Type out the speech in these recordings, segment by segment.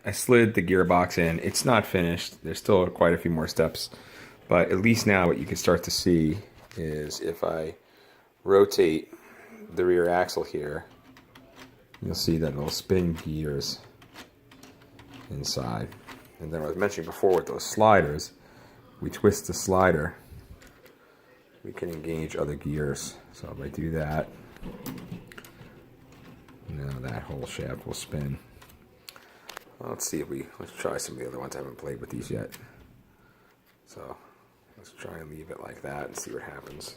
I slid the gearbox in. It's not finished. There's still quite a few more steps. But at least now what you can start to see is if I rotate the rear axle here, you'll see that it'll spin gears inside. And then what I was mentioning before with those sliders, we twist the slider, we can engage other gears. So if I do that, now that whole shaft will spin. Well, let's try some of the other ones. I haven't played with these yet. So let's try and leave it like that and see what happens.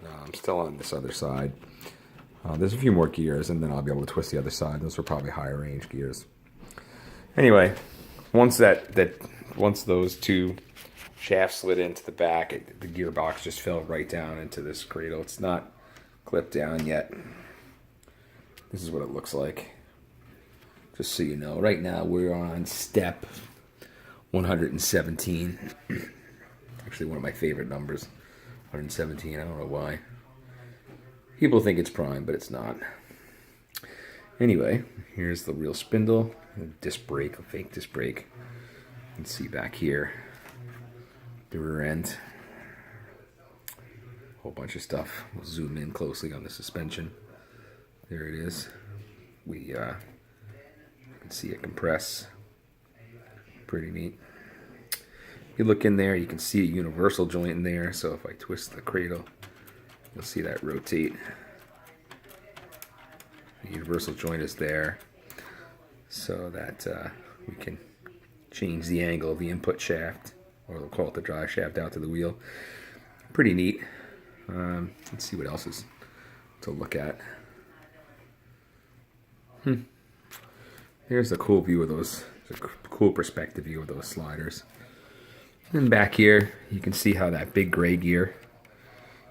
I'm still on this other side. There's a few more gears, and then I'll be able to twist the other side. Those are probably higher range gears. Anyway, once those two shafts slid into the back, the gearbox just fell right down into this cradle. It's not clipped down yet. This is what it looks like. Just so you know, right now we're on step 117. Actually, one of my favorite numbers. 117, I don't know why. People think it's prime, but it's not. Anyway, here's the real spindle. A disc brake, a fake disc brake. You can see back here, the rear end. A whole bunch of stuff. We'll zoom in closely on the suspension. There it is. We can see it compress. Pretty neat. If you look in there, you can see a universal joint in there. So if I twist the cradle, you'll see that rotate. The universal joint is there so that we can change the angle of the input shaft, or they'll call it the drive shaft, out to the wheel. Pretty neat. Let's see what else is to look at. Here's a cool view of those, a cool perspective view of those sliders. And back here, you can see how that big gray gear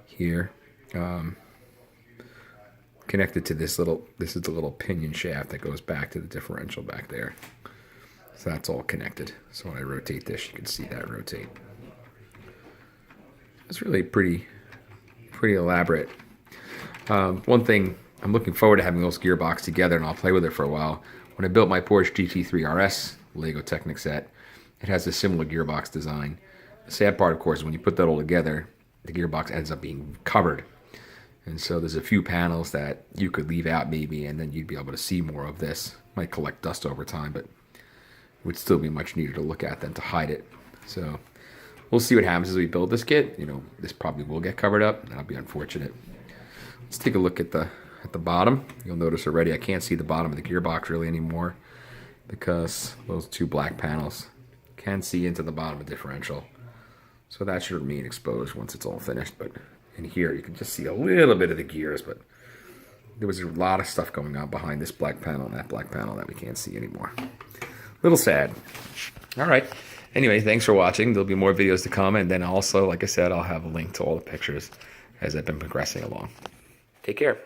here connected to this is the little pinion shaft that goes back to the differential back there. So that's all connected. So when I rotate this, you can see that rotate. It's really pretty elaborate. One thing, I'm looking forward to having those gearbox together, and I'll play with it for a while. When I built my Porsche GT3RS LEGO Technic set, it has a similar gearbox design. The sad part, of course, is when you put that all together, the gearbox ends up being covered. And so there's a few panels that you could leave out maybe, and then you'd be able to see more of this. Might collect dust over time, but it would still be much neater to look at than to hide it. So we'll see what happens as we build this kit. You know, this probably will get covered up. That'll be unfortunate. Let's take a look at the bottom. You'll notice already I can't see the bottom of the gearbox really anymore because those two black panels can see into the bottom of the differential. So that should remain exposed once it's all finished. But in here you can just see a little bit of the gears, but there was a lot of stuff going on behind this black panel and that black panel that we can't see anymore. A little sad. All right. Anyway, thanks for watching. There'll be more videos to come, and then also, like I said, I'll have a link to all the pictures as I've been progressing along. Take care.